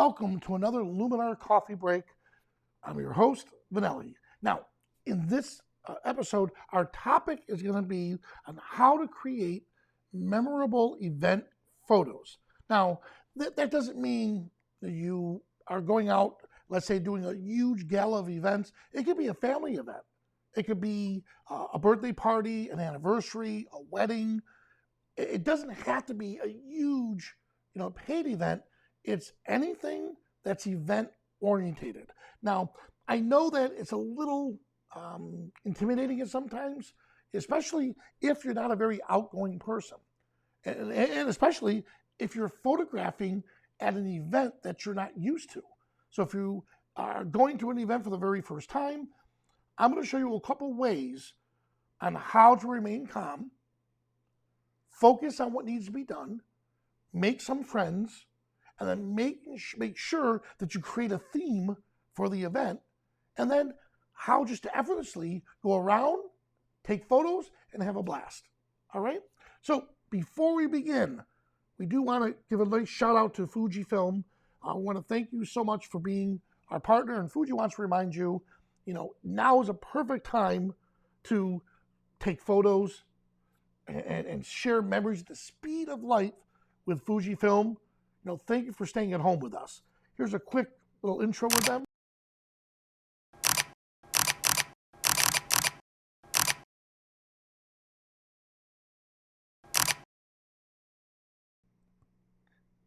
welcome to another Luminar Coffee Break. I'm your host, Vanelli. Now, in this episode, our topic is going to be on how to create memorable event photos. Now, that doesn't mean that you are going out, let's say, doing a huge gala of events. It could be a family event. It could be a birthday party, an anniversary, a wedding. It doesn't have to be a huge, paid event. It's anything that's event orientated. Now, I know that it's a little intimidating at sometimes, especially if you're not a very outgoing person. And especially if you're photographing at an event that you're not used to. So if you are going to an event for the very first time, I'm going to show you a couple ways on how to remain calm, focus on what needs to be done, make some friends, and then make sure that you create a theme for the event, and then how just to effortlessly go around, take photos, and have a blast. All right? So before we begin, we do want to give a nice shout out to Fujifilm. I want to thank you so much for being our partner, and Fuji wants to remind you, now is a perfect time to take photos and share memories at the speed of light with Fujifilm. Thank you for staying at home with us. Here's a quick little intro with them.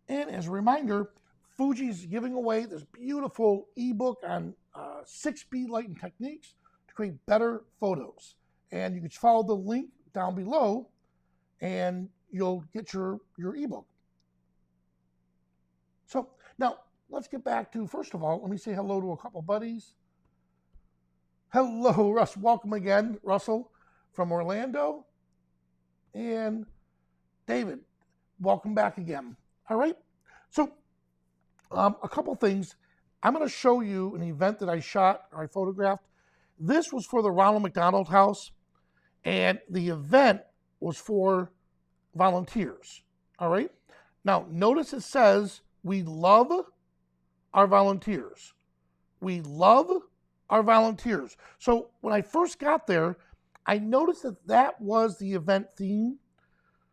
And as a reminder, Fuji's giving away this beautiful ebook on 6B lighting techniques to create better photos. And you can follow the link down below and you'll get your ebook. So now let's get back to, first of all, let me say hello to a couple buddies. Hello, Russ. Welcome again, Russell from Orlando. And David, welcome back again. All right. So a couple things. I'm going to show you an event that I shot or I photographed. This was for the Ronald McDonald House, and the event was for volunteers. All right. Now, notice it says, we love our volunteers. We love our volunteers. So when I first got there, I noticed that was the event theme.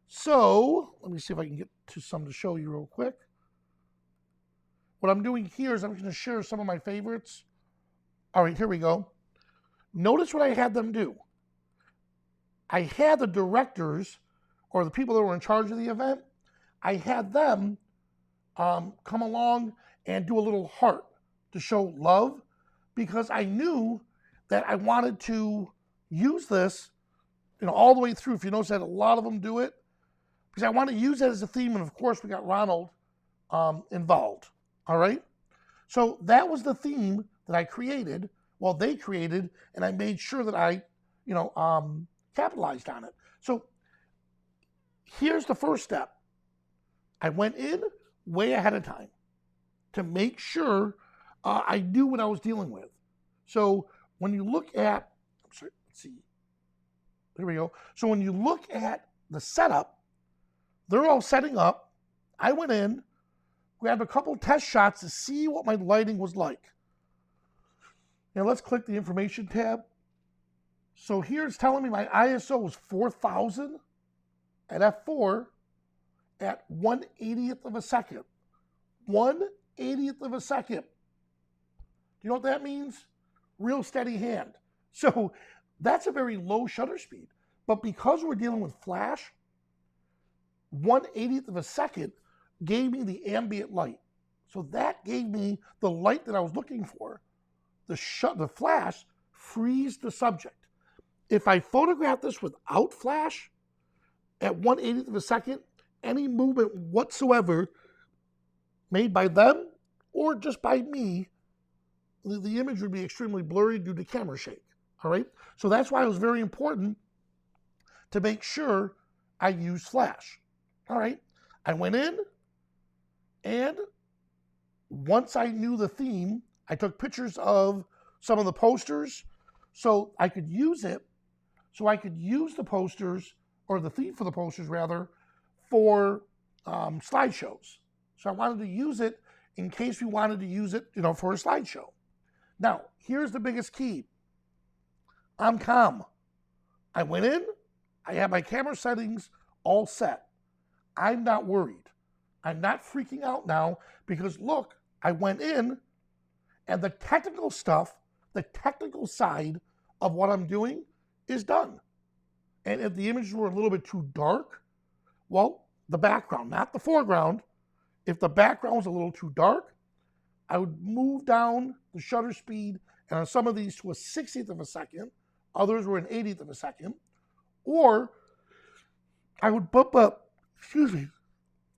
So let me see if I can get to some to show you real quick. What I'm doing here is I'm going to share some of my favorites. All right, here we go. Notice what I had them do. I had the directors or the people that were in charge of the event, I had them come along and do a little heart to show love, because I knew that I wanted to use this, all the way through. If you notice that a lot of them do it, because I want to use that as a theme. And of course, we got Ronald involved. All right. So that was the theme that I created. Well, they created, and I made sure that I, capitalized on it. So here's the first step. I went in way ahead of time to make sure I knew what I was dealing with. So when you look at, let's see, there we go. So when you look at the setup, they're all setting up. I went in, grabbed a couple test shots to see what my lighting was like. Now let's click the information tab. So here it's telling me my ISO was 4000 at f4 at 1/80th of a second. 1/80th of a second. Do you know what that means? Real steady hand. So that's a very low shutter speed. But because we're dealing with flash, 1/80th of a second gave me the ambient light. So that gave me the light that I was looking for. The flash frees the subject. If I photograph this without flash, at 1/80th of a second, any movement whatsoever made by them or just by me, the image would be extremely blurry due to camera shake. All right. So that's why it was very important to make sure I use flash. All right. I went in, and once I knew the theme, I took pictures of some of the posters so I could use it. So I could use the posters, or the theme for the posters rather, for slideshows. So I wanted to use it in case we wanted to use it, for a slideshow. Now, here's the biggest key. I'm calm. I went in, I had my camera settings all set. I'm not worried. I'm not freaking out now because look, I went in and the technical stuff, the technical side of what I'm doing is done. And if the images were a little bit too dark, well, the background, not the foreground, if the background was a little too dark, I would move down the shutter speed, and on some of these to a 60th of a second, others were an 80th of a second, or I would bump up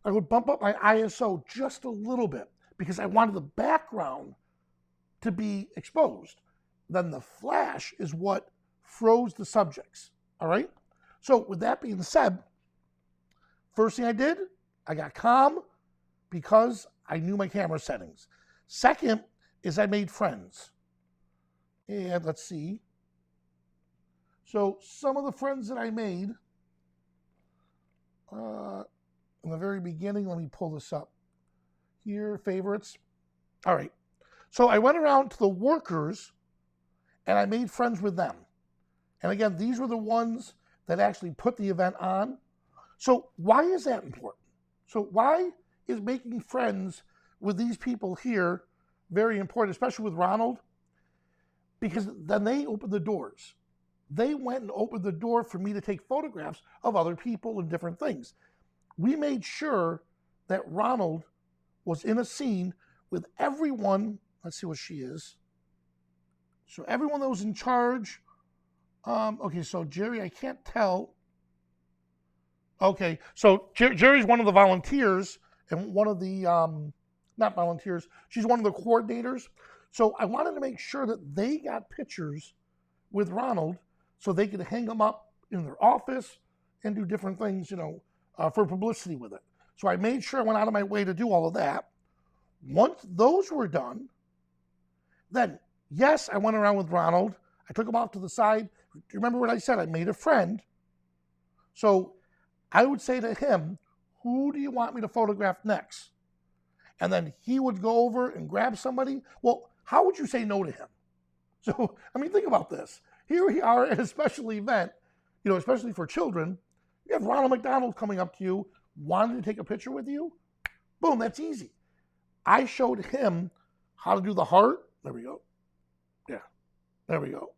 my ISO just a little bit because I wanted the background to be exposed. Then the flash is what froze the subjects, all right? So with that being said, first thing I did, I got calm because I knew my camera settings. Second is I made friends. And let's see. So some of the friends that I made, in the very beginning, let me pull this up here, favorites. All right. So I went around to the workers and I made friends with them. And again, these were the ones that actually put the event on. So why is that important? So why is making friends with these people here very important, especially with Ronald? Because then they opened the doors. They went and opened the door for me to take photographs of other people and different things. We made sure that Ronald was in a scene with everyone. Let's see what she is. So everyone that was in charge. Okay, so Jerry, I can't tell. Okay, so Jerry's one of the volunteers and one of the, not volunteers, she's one of the coordinators. So I wanted to make sure that they got pictures with Ronald so they could hang them up in their office and do different things, for publicity with it. So I made sure I went out of my way to do all of that. Once those were done, then, yes, I went around with Ronald. I took him off to the side. Do you remember what I said? I made a friend. So I would say to him, who do you want me to photograph next? And then he would go over and grab somebody. Well, how would you say no to him? So, think about this. Here we are at a special event, especially for children. You have Ronald McDonald coming up to you, wanting to take a picture with you. Boom, that's easy. I showed him how to do the heart. There we go. Yeah, there we go.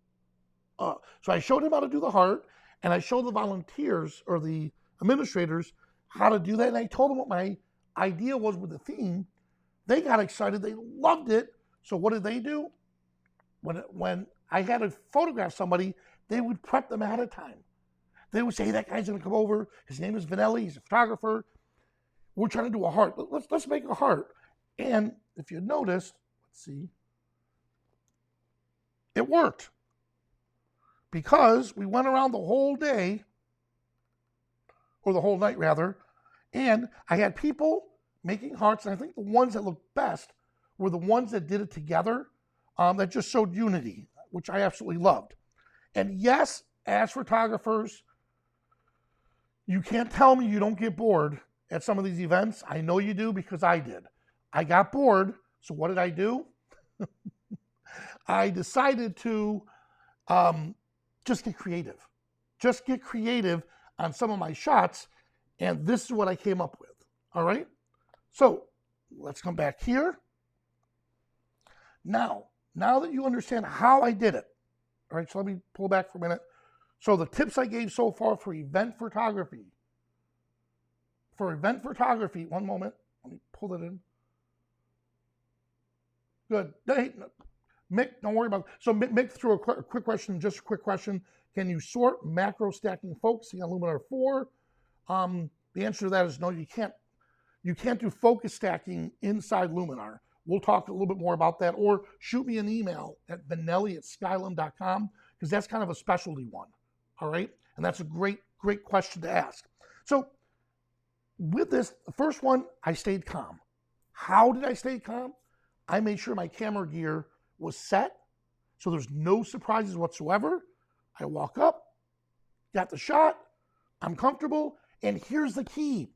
So I showed him how to do the heart, and I showed the volunteers or the administrators how to do that. And I told them what my idea was with the theme. They got excited. They loved it. So what did they do? When I had to photograph somebody, they would prep them ahead of time. They would say, hey, that guy's going to come over. His name is Vanelli. He's a photographer. We're trying to do a heart. Let's make a heart. And if you noticed, let's see, it worked. Because we went around the whole day, or the whole night rather, and I had people making hearts, and I think the ones that looked best were the ones that did it together, that just showed unity, which I absolutely loved. And yes, as photographers, you can't tell me you don't get bored at some of these events. I know you do because I did. I got bored, so what did I do? I decided to just get creative. Just get creative on some of my shots, and this is what I came up with, all right? So let's come back here. Now that you understand how I did it, all right, so let me pull back for a minute. So the tips I gave so far for event photography. One moment, let me pull it in. Good. Hey, Mick, don't worry about it. So Mick threw a quick question, just a quick question. Can you sort macro stacking focusing on Luminar 4? The answer to that is no, you can't. You can't do focus stacking inside Luminar. We'll talk a little bit more about that, or shoot me an email at vanelli@skylum.com, because that's kind of a specialty one, all right? And that's a great question to ask. So with this, the first one, I stayed calm. How did I stay calm? I made sure my camera gear was set, so there's no surprises whatsoever. I walk up, got the shot, I'm comfortable, and here's the key.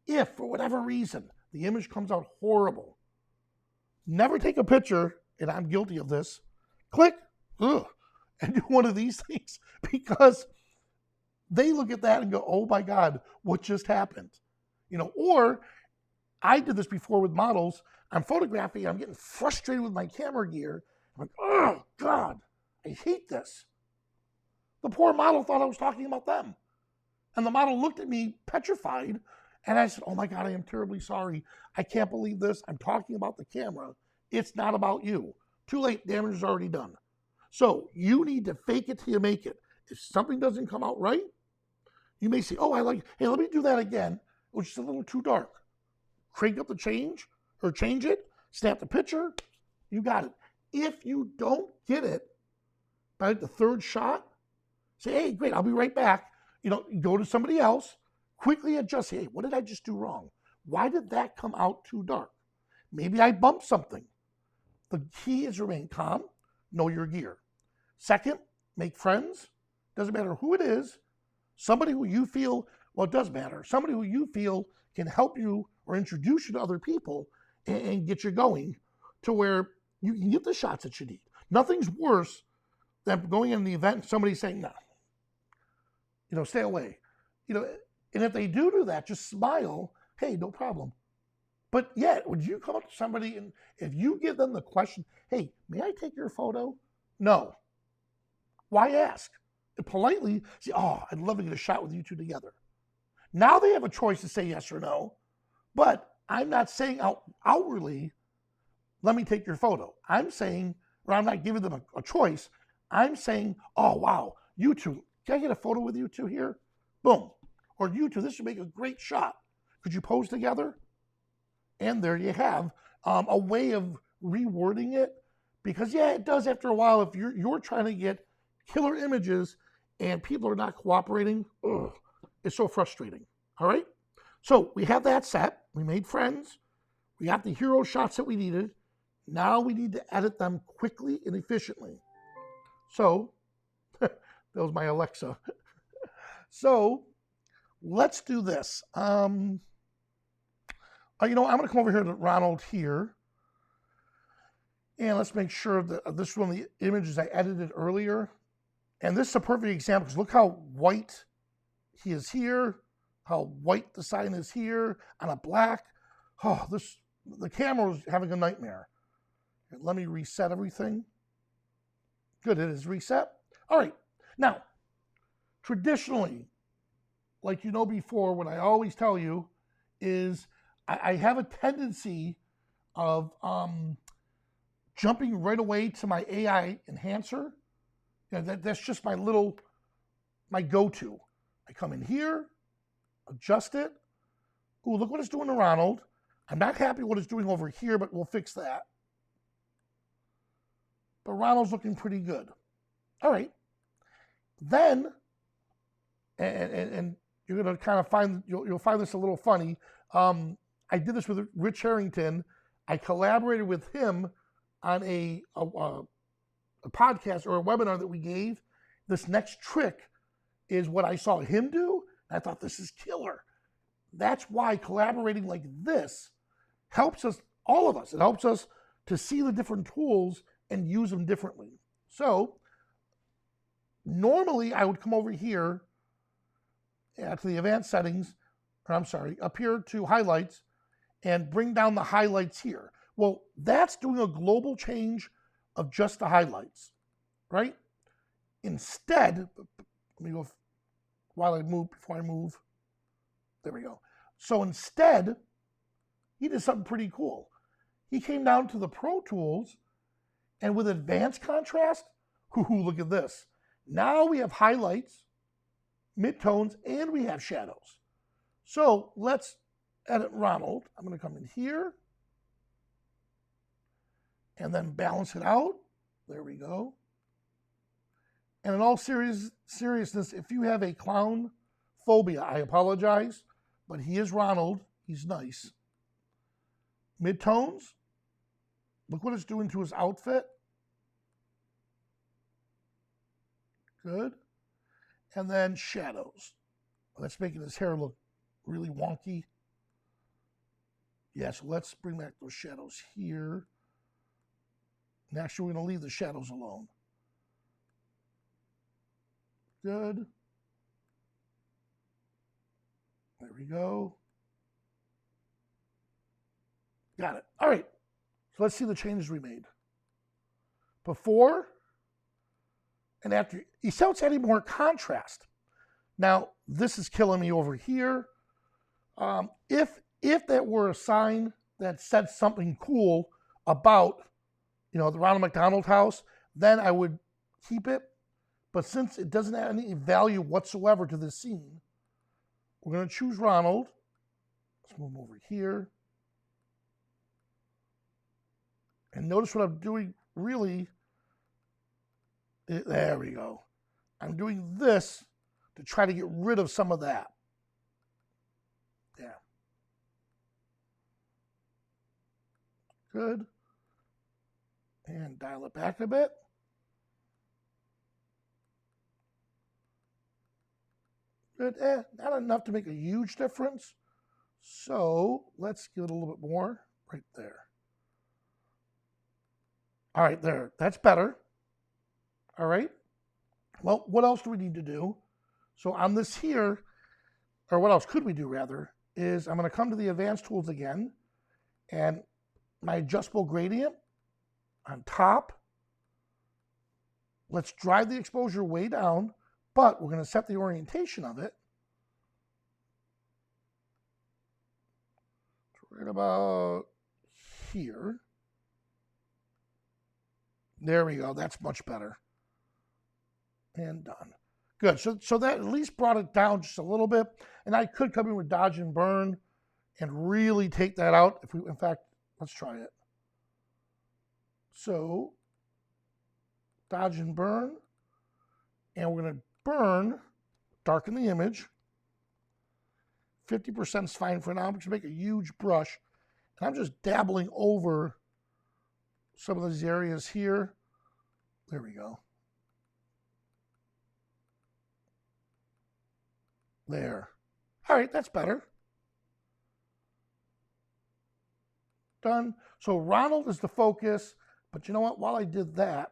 If, for whatever reason, The image comes out horrible. Never take a picture, and I'm guilty of this, click, ugh, and do one of these things, because they look at that and go, oh my God, what just happened? Or I did this before with models. I'm photographing, I'm getting frustrated with my camera gear. I'm like, oh God, I hate this. The poor model thought I was talking about them. And the model looked at me petrified, and I said, oh my God, I am terribly sorry. I can't believe this. I'm talking about the camera. It's not about you. Too late, damage is already done. So you need to fake it till you make it. If something doesn't come out right, you may say, oh, hey, let me do that again. It was just a little too dark. Crank up the change it, snap the picture, you got it. If you don't get it by the third shot, say, hey, great, I'll be right back. Go to somebody else, quickly adjust. Hey, what did I just do wrong? Why did that come out too dark? Maybe I bumped something. The key is remain calm, know your gear. Second, make friends. Doesn't matter who it is. Somebody who you feel, well, it does matter. Somebody who you feel can help you or introduce you to other people and get you going to where you can get the shots that you need. Nothing's worse than going in the event and somebody saying, no, stay away. And if they do that, just smile. Hey, no problem. But yet, would you come up to somebody and if you give them the question, hey, may I take your photo? No. Why ask? And politely say, oh, I'd love to get a shot with you two together. Now they have a choice to say yes or no, but I'm not saying outwardly, let me take your photo. I'm saying, or I'm not giving them a choice. I'm saying, oh, wow, you two, can I get a photo with you two here? Boom. Or you two, this would make a great shot. Could you pose together? And there you have a way of rewording it. Because, yeah, it does after a while. If you're trying to get killer images and people are not cooperating, it's so frustrating. All right? So we have that set. We made friends. We got the hero shots that we needed. Now we need to edit them quickly and efficiently. So, that was my Alexa. So, let's do this. I'm going to come over here to Ronald here. And let's make sure that this is one of the images I edited earlier. And this is a perfect example because look how white he is here, how white the sign is here on a black. Oh, the camera is having a nightmare. Let me reset everything. Good, it is reset. All right, now, traditionally, like you know before, what I always tell you is I have a tendency of jumping right away to my AI enhancer. That's just my go-to. I come in here, adjust it. Ooh, look what it's doing to Ronald. I'm not happy what it's doing over here, but we'll fix that. But Ronald's looking pretty good. All right. Then, and you're going to kind of you'll find this a little funny. I did this with Rich Harrington. I collaborated with him on a podcast or a webinar that we gave. This next trick is what I saw him do. And I thought, this is killer. That's why collaborating like this helps us, all of us. It helps us to see the different tools and use them differently. So normally I would come over here to the advanced settings, up here to highlights and bring down the highlights here. Well, that's doing a global change of just the highlights, right? Instead, let me go before I move. There we go. So instead, he did something pretty cool. He came down to the Pro Tools, and with advanced contrast, look at this. Now we have highlights, midtones, and we have shadows. So let's edit Ronald. I'm going to come in here and then balance it out. There we go. And in all seriousness, if you have a clown phobia, I apologize, but he is Ronald. He's nice. Midtones. Look what it's doing to his outfit. Good. And then shadows. That's making his hair look really wonky. Yeah, so let's bring back those shadows here. And actually, we're going to leave the shadows alone. Good. There we go. Got it. All right. So let's see the changes we made. Before and after. You see how it's adding more contrast. Now, this is killing me over here. If that were a sign that said something cool about, the Ronald McDonald House, then I would keep it. But since it doesn't add any value whatsoever to this scene, we're going to choose Ronald. Let's move him over here. And notice what I'm doing really. There we go. I'm doing this to try to get rid of some of that. Yeah. Good. And dial it back a bit. Good. Not enough to make a huge difference. So let's give it a little bit more right there. All right, there. That's better. All right. Well, what else do we need to do? So on this here, or what else could we do rather, is I'm going to come to the advanced tools again, and my adjustable gradient on top. Let's drive the exposure way down, but we're going to set the orientation of it right about here. There we go. That's much better. And done. Good. So that at least brought it down just a little bit. And I could come in with dodge and burn and really take that out. If we, in fact, let's try it. So dodge and burn. And we're going to burn, darken the image. 50% is fine for now. I'm going to make a huge brush. And I'm just dabbling over some of these areas here. There we go. There. All right, that's better. Done. So Ronald is the focus, but you know what? While I did that,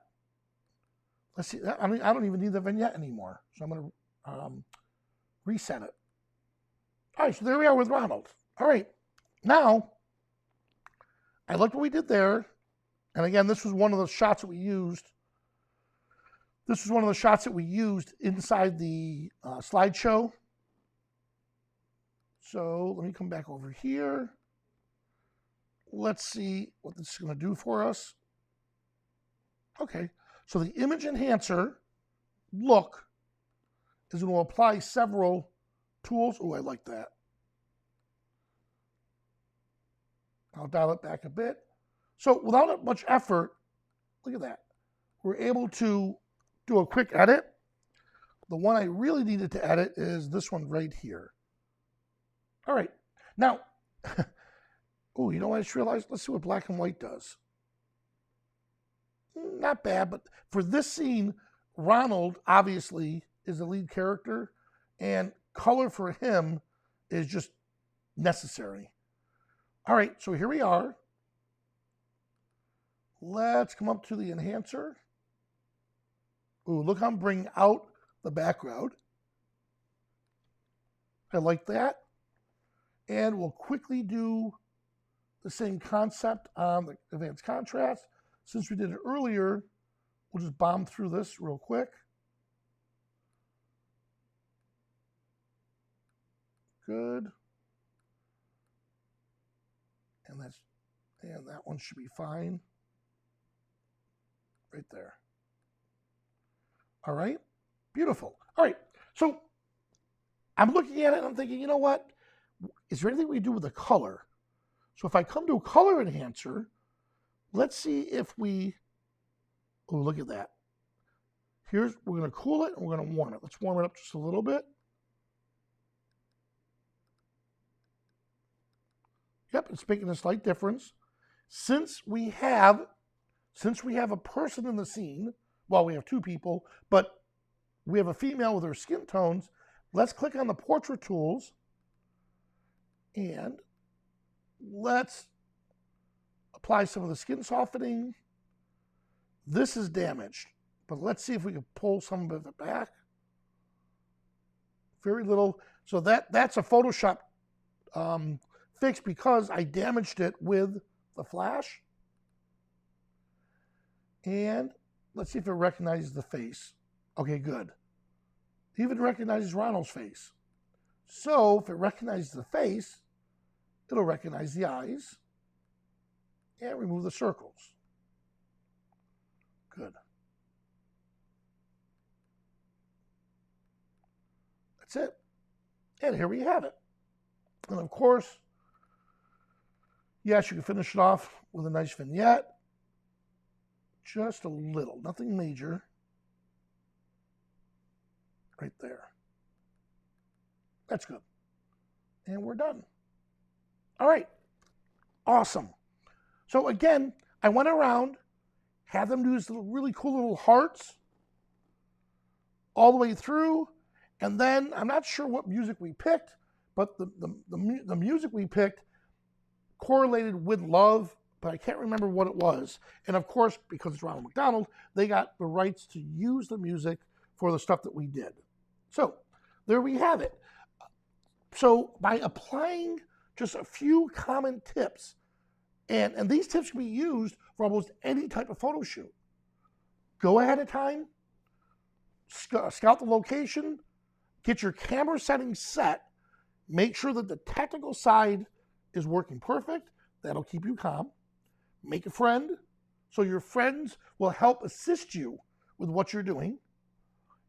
let's see. I mean, I don't even need the vignette anymore. So I'm going to reset it. All right, so there we are with Ronald. All right, now, I liked what we did there. And again, this was one of the shots that we used. This was one of the shots that we used inside the slideshow. So let me come back over here. Let's see what this is going to do for us. Okay, so the image enhancer look is going to apply several tools. Oh, I like that. I'll dial it back a bit. So without much effort, look at that. We're able to do a quick edit. The one I really needed to edit is this one right here. All right. Now, oh, you know what I just realized? Let's see what black and white does. Not bad, but for this scene, Ronald obviously is the lead character, and color for him is just necessary. All right, so here we are. Let's come up to the enhancer. Ooh, look how I'm bringing out the background. I like that. And we'll quickly do the same concept on the advanced contrast. Since we did it earlier, we'll just bomb through this real quick. Good. And that one should be fine. Right there. All right. Beautiful. All right. So I'm looking at it and I'm thinking, you know what? Is there anything we do with the color? So if I come to a color enhancer, let's see if we, oh, look at that. We're going to cool it and we're going to warm it. Let's warm it up just a little bit. Yep, it's making a slight difference. Since we have a person in the scene, well, we have two people, but we have a female with her skin tones. Let's click on the portrait tools and let's apply some of the skin softening. This is damaged, but let's see if we can pull some of it back. Very little. So that's a Photoshop fix because I damaged it with the flash. And let's see if it recognizes the face. Okay, good. It even recognizes Ronald's face. So if it recognizes the face, it'll recognize the eyes and remove the circles. Good. That's it. And here we have it. And of course, yes, you can finish it off with a nice vignette. Just a little, nothing major. Right there. That's good. And we're done. All right. Awesome. So again, I went around, had them do these little, really cool little hearts all the way through. And then I'm not sure what music we picked, but the music we picked correlated with love, but I can't remember what it was. And of course, because it's Ronald McDonald, they got the rights to use the music for the stuff that we did. So there we have it. So by applying just a few common tips, and these tips can be used for almost any type of photo shoot. Go ahead of time, scout the location, get your camera settings set, make sure that the technical side is working perfect. That'll keep you calm. Make a friend, so your friends will help assist you with what you're doing.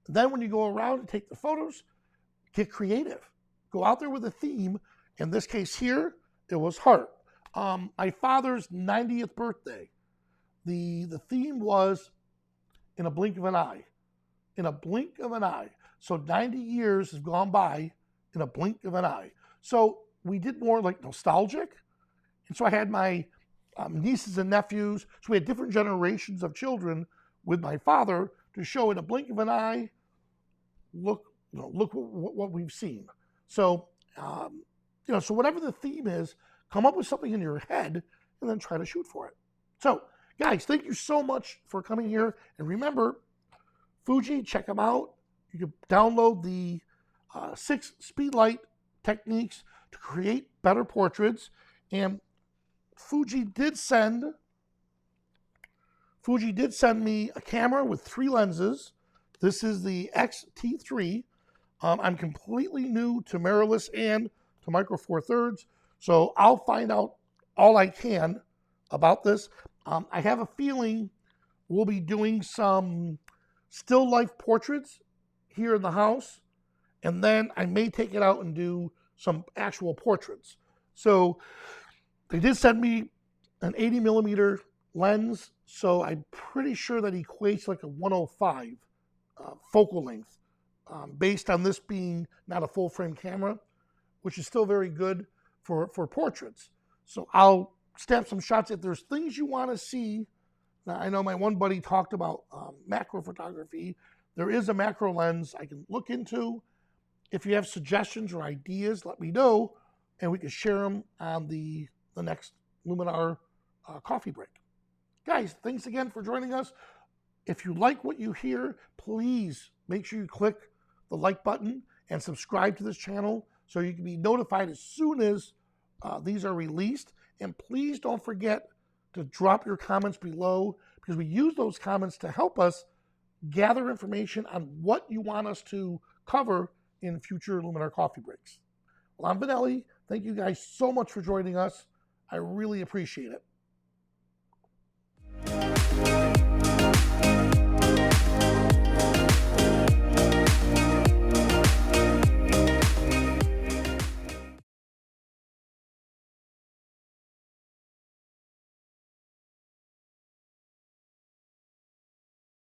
Then when you go around and take the photos, get creative. Go out there with a theme. In this case here, it was heart. My father's 90th birthday. The theme was in a blink of an eye. In a blink of an eye. So 90 years have gone by in a blink of an eye. So we did more like nostalgic. And so I had my nieces and nephews. So we had different generations of children with my father to show in a blink of an eye, look what we've seen. So, so whatever the theme is, come up with something in your head and then try to shoot for it. So, guys, thank you so much for coming here. And remember, Fuji, check them out. You can download the 6 speedlight techniques to create better portraits. And Fuji did send me a camera with 3 lenses. This is the X-T3. I'm completely new to mirrorless and to micro four thirds, so I'll find out all I can about this. I have a feeling we'll be doing some still life portraits here in the house, and then I may take it out and do some actual portraits. So they did send me an 80 millimeter lens, so I'm pretty sure that equates like a 105 focal length, based on this being not a full frame camera, which is still very good for portraits. So I'll snap some shots. If there's things you want to see, now I know my one buddy talked about macro photography. There is a macro lens I can look into. If you have suggestions or ideas, let me know, and we can share them on the next Luminar Coffee Break. Guys, thanks again for joining us. If you like what you hear, please make sure you click the like button and subscribe to this channel so you can be notified as soon as these are released. And please don't forget to drop your comments below, because we use those comments to help us gather information on what you want us to cover in future Luminar Coffee Breaks. Well, I'm Vanelli. Thank you guys so much for joining us. I really appreciate it.